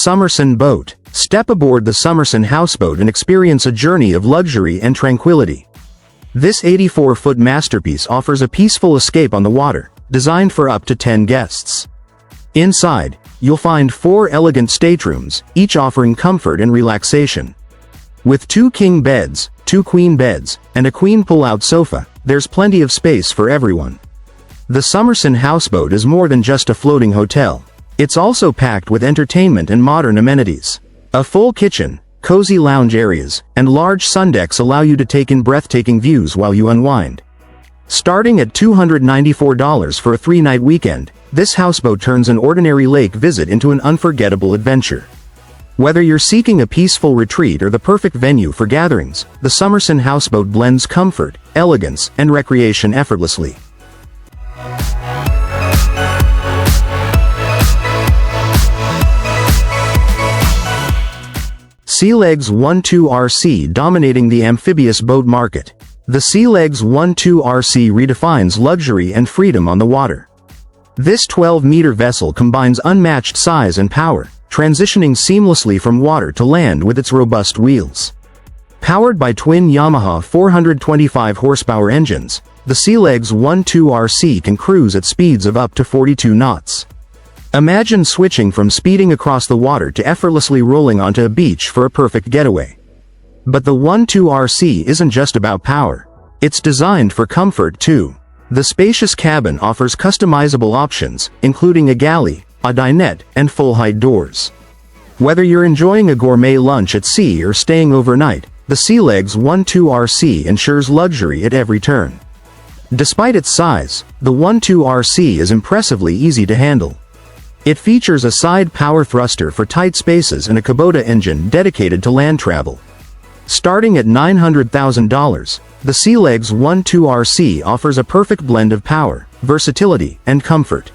Summerson Boat. Step aboard the Summerson houseboat and experience a journey of luxury and tranquility. This 84-foot masterpiece offers a peaceful escape on the water, designed for up to 10 guests. Inside, you'll find 4 elegant staterooms, each offering comfort and relaxation. With 2 king beds, 2 queen beds, and a queen pull-out sofa, there's plenty of space for everyone. The Summerson houseboat is more than just a floating hotel. It's also packed with entertainment and modern amenities. A full kitchen, cozy lounge areas, and large sundecks allow you to take in breathtaking views while you unwind. Starting at $294 for a 3-night weekend, this houseboat turns an ordinary lake visit into an unforgettable adventure. Whether you're seeking a peaceful retreat or the perfect venue for gatherings, the Summerson houseboat blends comfort, elegance, and recreation effortlessly. Sealegs 12RC dominating the amphibious boat market. The Sealegs 12RC redefines luxury and freedom on the water. This 12-meter vessel combines unmatched size and power, transitioning seamlessly from water to land with its robust wheels. Powered by twin Yamaha 425 horsepower engines, the Sealegs 12RC can cruise at speeds of up to 42 knots. Imagine switching from speeding across the water to effortlessly rolling onto a beach for a perfect getaway. But the 12RC isn't just about power. It's designed for comfort too. The spacious cabin offers customizable options, including a galley, a dinette, and full-height doors. Whether you're enjoying a gourmet lunch at sea or staying overnight, the Sealegs 12RC ensures luxury at every turn. Despite its size, the 12RC is impressively easy to handle. It features a side power thruster for tight spaces and a Kubota engine dedicated to land travel. Starting at $900,000, the Sealegs 12RC offers a perfect blend of power, versatility, and comfort.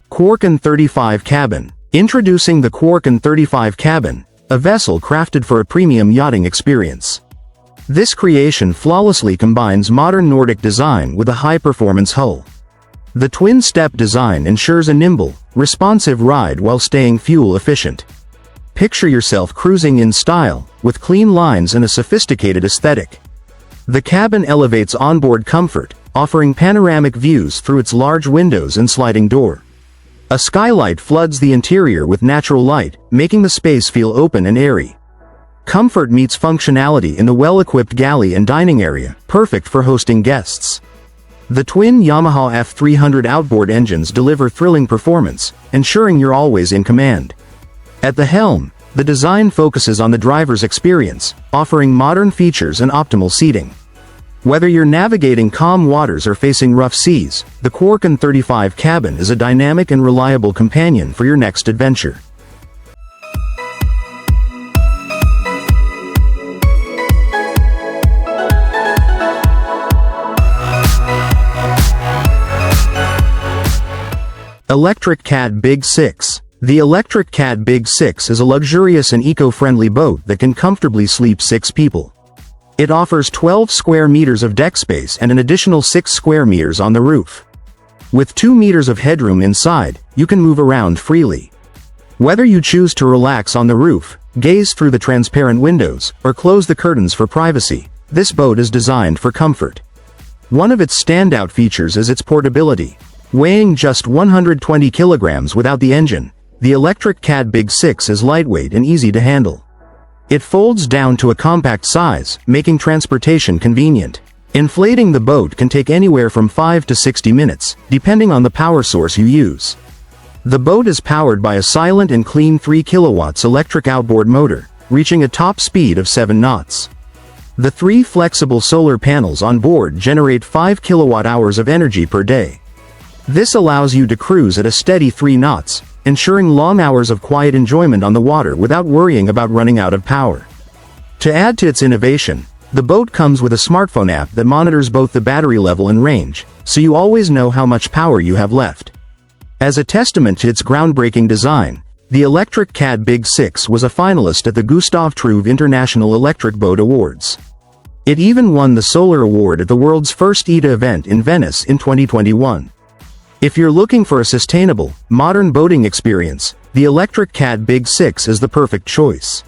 Quarken 35 Cabin. Introducing the Quarken 35 Cabin, a vessel crafted for a premium yachting experience. This creation flawlessly combines modern Nordic design with a high-performance hull. The twin-step design ensures a nimble, responsive ride while staying fuel-efficient. Picture yourself cruising in style, with clean lines and a sophisticated aesthetic. The cabin elevates onboard comfort, offering panoramic views through its large windows and sliding door. A skylight floods the interior with natural light, making the space feel open and airy. Comfort meets functionality in the well-equipped galley and dining area, perfect for hosting guests. The twin Yamaha F300 outboard engines deliver thrilling performance, ensuring you're always in command. At the helm, the design focuses on the driver's experience, offering modern features and optimal seating. Whether you're navigating calm waters or facing rough seas, the Quarken 35 Cabin is a dynamic and reliable companion for your next adventure. Electric Cat Big 6. The Electric Cat Big 6 is a luxurious and eco-friendly boat that can comfortably sleep 6 people. It offers 12 square meters of deck space and an additional 6 square meters on the roof. With 2 meters of headroom inside, you can move around freely. Whether you choose to relax on the roof, gaze through the transparent windows, or close the curtains for privacy, this boat is designed for comfort. One of its standout features is its portability. Weighing just 120 kilograms without the engine, the Electric Cat Big 6 is lightweight and easy to handle. It folds down to a compact size, making transportation convenient. Inflating the boat can take anywhere from 5 to 60 minutes, depending on the power source you use. The boat is powered by a silent and clean 3 kilowatts electric outboard motor, reaching a top speed of 7 knots. The 3 flexible solar panels on board generate 5 kilowatt-hours of energy per day. This allows you to cruise at a steady 3 knots, ensuring long hours of quiet enjoyment on the water without worrying about running out of power. To add to its innovation, the boat comes with a smartphone app that monitors both the battery level and range, so you always know how much power you have left. As a testament to its groundbreaking design, The electric Cat Big 6 was a finalist at the Gustav Trouve International Electric Boat Awards. It even won the Solar Award at the world's first ETA event in Venice in 2021. If you're looking for a sustainable, modern boating experience, the electric Cat Big 6 is the perfect choice.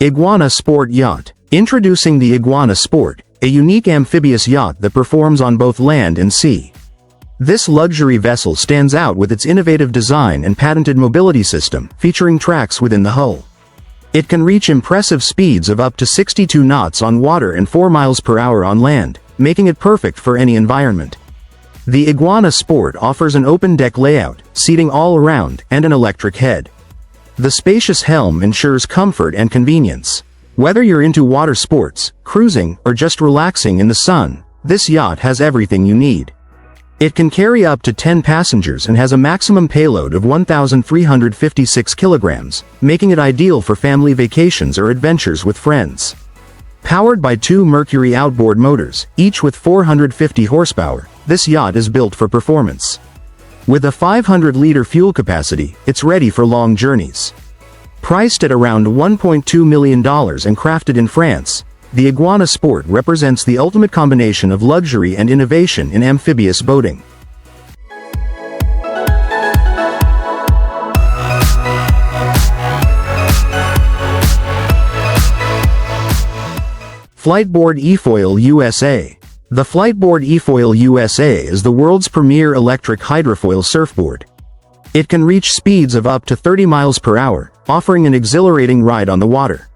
Iguana Sport Yacht. Introducing the Iguana Sport, a unique amphibious yacht that performs on both land and sea. This luxury vessel stands out with its innovative design and patented mobility system, featuring tracks within the hull. It can reach impressive speeds of up to 62 knots on water and 4 miles per hour on land, making it perfect for any environment. The Iguana Sport offers an open deck layout, seating all around, and an electric head. The spacious helm ensures comfort and convenience. Whether you're into water sports, cruising, or just relaxing in the sun, this yacht has everything you need. It can carry up to 10 passengers and has a maximum payload of 1,356 kilograms, making it ideal for family vacations or adventures with friends. Powered by 2 Mercury outboard motors, each with 450 horsepower, this yacht is built for performance. With a 500-liter fuel capacity, it's ready for long journeys. Priced at around $1.2 million and crafted in France, the Iguana Sport represents the ultimate combination of luxury and innovation in amphibious boating. Fliteboard eFoil USA. The Fliteboard eFoil USA is the world's premier electric hydrofoil surfboard. It can reach speeds of up to 30 miles per hour, offering an exhilarating ride on the water.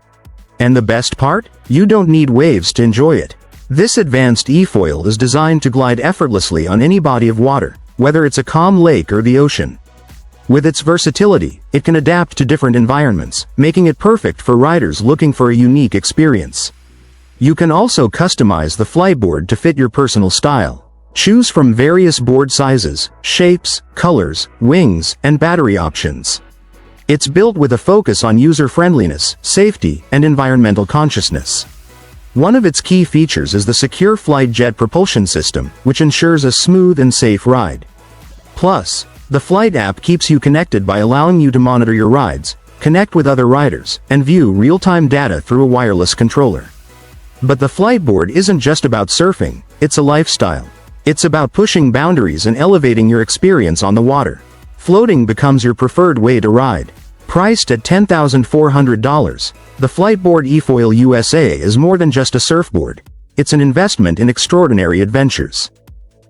And the best part? You don't need waves to enjoy it. This advanced eFoil is designed to glide effortlessly on any body of water, whether it's a calm lake or the ocean. With its versatility, it can adapt to different environments, making it perfect for riders looking for a unique experience. You can also customize the Fliteboard to fit your personal style. Choose from various board sizes, shapes, colors, wings, and battery options. It's built with a focus on user-friendliness, safety, and environmental consciousness. One of its key features is the secure flight jet propulsion system, which ensures a smooth and safe ride. Plus, the Flight app keeps you connected by allowing you to monitor your rides, connect with other riders, and view real-time data through a wireless controller. But the Fliteboard isn't just about surfing, it's a lifestyle. It's about pushing boundaries and elevating your experience on the water. Floating becomes your preferred way to ride. Priced at $10,400, the Fliteboard eFoil USA is more than just a surfboard. It's an investment in extraordinary adventures.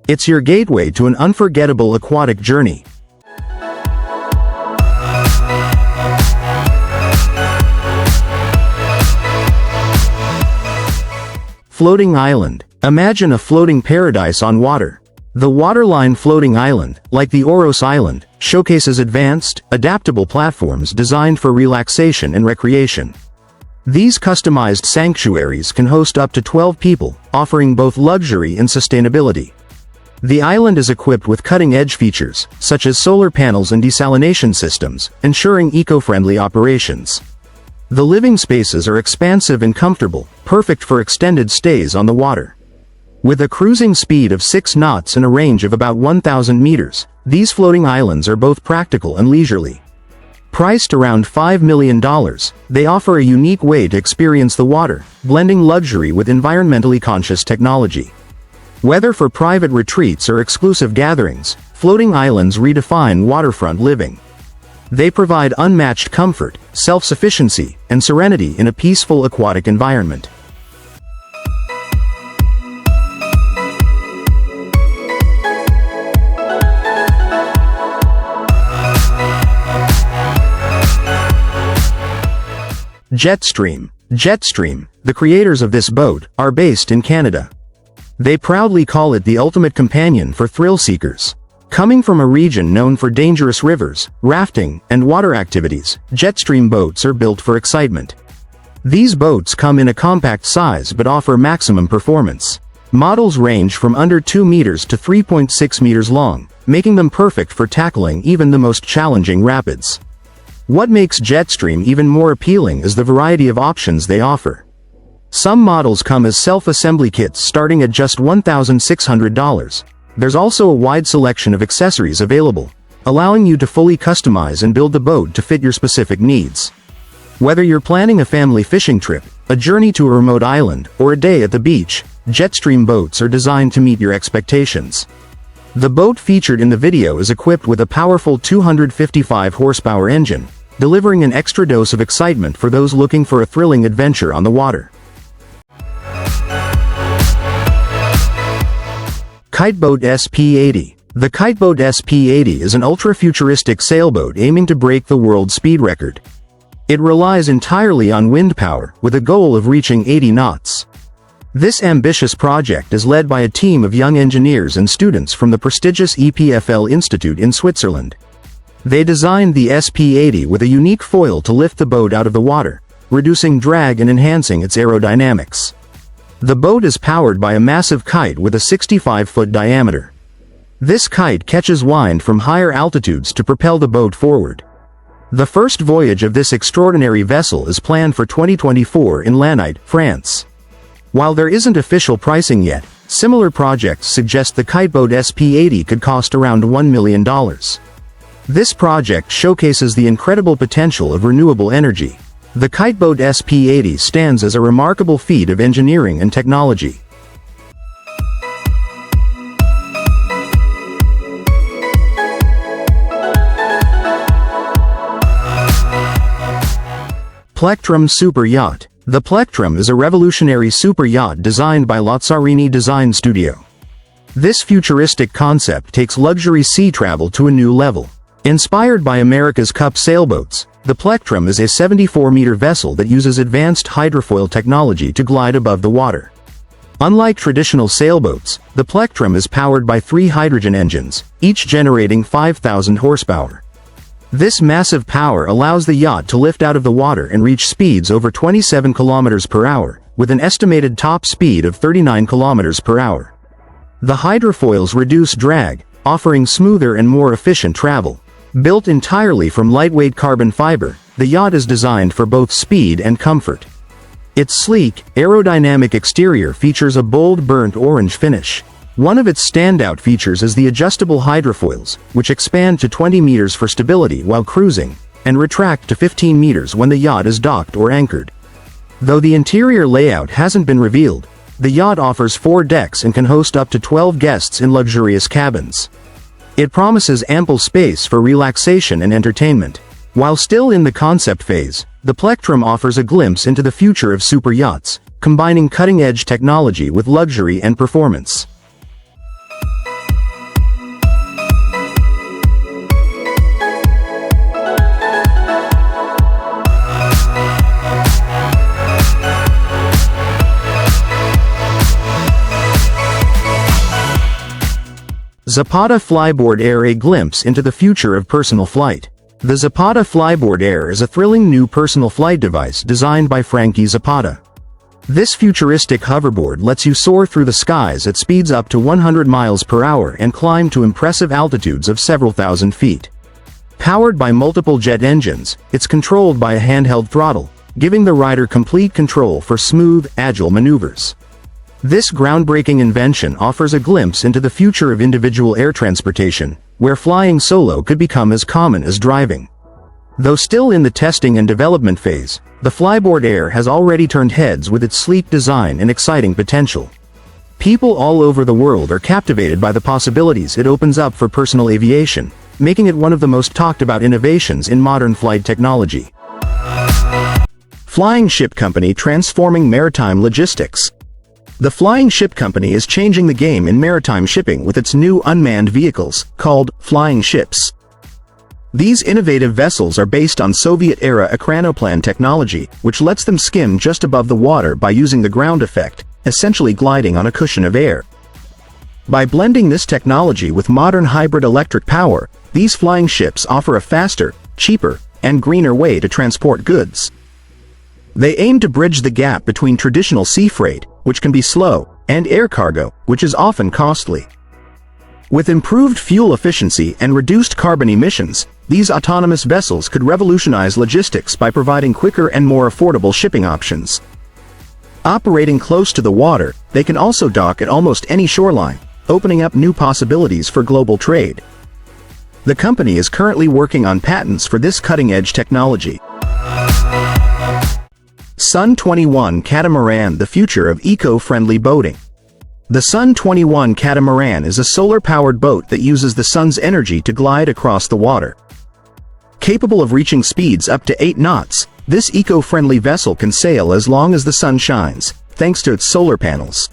It's your gateway to an unforgettable aquatic journey. Floating island. Imagine a floating paradise on water. The Waterline Floating Island, like the Oros Island, showcases advanced, adaptable platforms designed for relaxation and recreation. These customized sanctuaries can host up to 12 people, offering both luxury and sustainability. The island is equipped with cutting-edge features, such as solar panels and desalination systems, ensuring eco-friendly operations. The living spaces are expansive and comfortable, perfect for extended stays on the water. With a cruising speed of 6 knots and a range of about 1,000 meters, these floating islands are both practical and leisurely. Priced around $5 million, they offer a unique way to experience the water, blending luxury with environmentally conscious technology. Whether for private retreats or exclusive gatherings, floating islands redefine waterfront living. They provide unmatched comfort, self-sufficiency, and serenity in a peaceful aquatic environment. JETSTREAM. JETSTREAM, the creators of this boat, are based in Canada. They proudly call it the ultimate companion for thrill seekers. Coming from a region known for dangerous rivers, rafting, and water activities, JETSTREAM boats are built for excitement. These boats come in a compact size but offer maximum performance. Models range from under 2 meters to 3.6 meters long, making them perfect for tackling even the most challenging rapids. What makes JETSTREAM even more appealing is the variety of options they offer. Some models come as self-assembly kits starting at just $1,600. There's also a wide selection of accessories available, allowing you to fully customize and build the boat to fit your specific needs. Whether you're planning a family fishing trip, a journey to a remote island, or a day at the beach, JETSTREAM boats are designed to meet your expectations. The boat featured in the video is equipped with a powerful 255 horsepower engine, delivering an extra dose of excitement for those looking for a thrilling adventure on the water. Kiteboat SP80. The Kiteboat SP80 is an ultra-futuristic sailboat aiming to break the world speed record. It relies entirely on wind power, with a goal of reaching 80 knots. This ambitious project is led by a team of young engineers and students from the prestigious EFoil Institute in Switzerland. They designed the SP80 with a unique foil to lift the boat out of the water, reducing drag and enhancing its aerodynamics. The boat is powered by a massive kite with a 65-foot diameter. This kite catches wind from higher altitudes to propel the boat forward. The first voyage of this extraordinary vessel is planned for 2024 in Lannight, France. While there isn't official pricing yet, similar projects suggest the Kiteboat SP80 could cost around $1 million. This project showcases the incredible potential of renewable energy. The Kiteboat SP80 stands as a remarkable feat of engineering and technology. Plectrum Super Yacht. The Plectrum is a revolutionary super yacht designed by Lazzarini Design Studio. This futuristic concept takes luxury sea travel to a new level. Inspired by America's Cup sailboats, the Plectrum is a 74-meter vessel that uses advanced hydrofoil technology to glide above the water. Unlike traditional sailboats, the Plectrum is powered by 3 hydrogen engines, each generating 5,000 horsepower. This massive power allows the yacht to lift out of the water and reach speeds over 27 kilometers per hour, with an estimated top speed of 39 kilometers per hour. The hydrofoils reduce drag, offering smoother and more efficient travel. Built entirely from lightweight carbon fiber, the yacht is designed for both speed and comfort. Its sleek, aerodynamic exterior features a bold burnt orange finish. One of its standout features is the adjustable hydrofoils, which expand to 20 meters for stability while cruising, and retract to 15 meters when the yacht is docked or anchored. Though the interior layout hasn't been revealed, the yacht offers 4 decks and can host up to 12 guests in luxurious cabins. It promises ample space for relaxation and entertainment. While still in the concept phase, the Plectrum offers a glimpse into the future of super yachts, combining cutting-edge technology with luxury and performance. Zapta Fliteboard Air. A glimpse into the future of personal flight. The Zapta Fliteboard Air is a thrilling new personal flight device designed by Frankie Zapata. This futuristic hoverboard lets you soar through the skies at speeds up to 100 miles per hour and climb to impressive altitudes of several thousand feet. Powered by multiple jet engines, it's controlled by a handheld throttle, giving the rider complete control for smooth, agile maneuvers. This groundbreaking invention offers a glimpse into the future of individual air transportation, where flying solo could become as common as driving. Though still in the testing and development phase, the Fliteboard Air has already turned heads with its sleek design and exciting potential. People all over the world are captivated by the possibilities it opens up for personal aviation, making it one of the most talked about innovations in modern flight technology. Flying Ship Company transforming maritime logistics. The Flying Ship Company is changing the game in maritime shipping with its new unmanned vehicles, called flying ships. These innovative vessels are based on Soviet-era ekranoplan technology, which lets them skim just above the water by using the ground effect, essentially gliding on a cushion of air. By blending this technology with modern hybrid electric power, these flying ships offer a faster, cheaper, and greener way to transport goods. They aim to bridge the gap between traditional sea freight, which can be slow, and air cargo, which is often costly. With improved fuel efficiency and reduced carbon emissions, these autonomous vessels could revolutionize logistics by providing quicker and more affordable shipping options. Operating close to the water, they can also dock at almost any shoreline, opening up new possibilities for global trade. The company is currently working on patents for this cutting-edge technology. Sun 21 Catamaran, the future of eco-friendly boating. The Sun 21 Catamaran is a solar-powered boat that uses the sun's energy to glide across the water. Capable of reaching speeds up to 8 knots, this eco-friendly vessel can sail as long as the sun shines, thanks to its solar panels.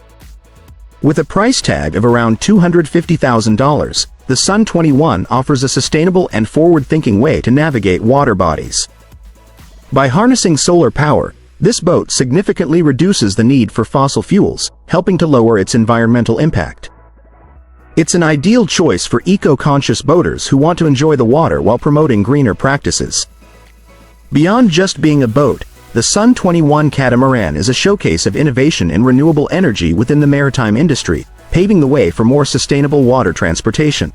With a price tag of around $250,000, the Sun 21 offers a sustainable and forward-thinking way to navigate water bodies. By harnessing solar power, this boat significantly reduces the need for fossil fuels, helping to lower its environmental impact. It's an ideal choice for eco-conscious boaters who want to enjoy the water while promoting greener practices. Beyond just being a boat, the Sun 21 Catamaran is a showcase of innovation in renewable energy within the maritime industry, paving the way for more sustainable water transportation.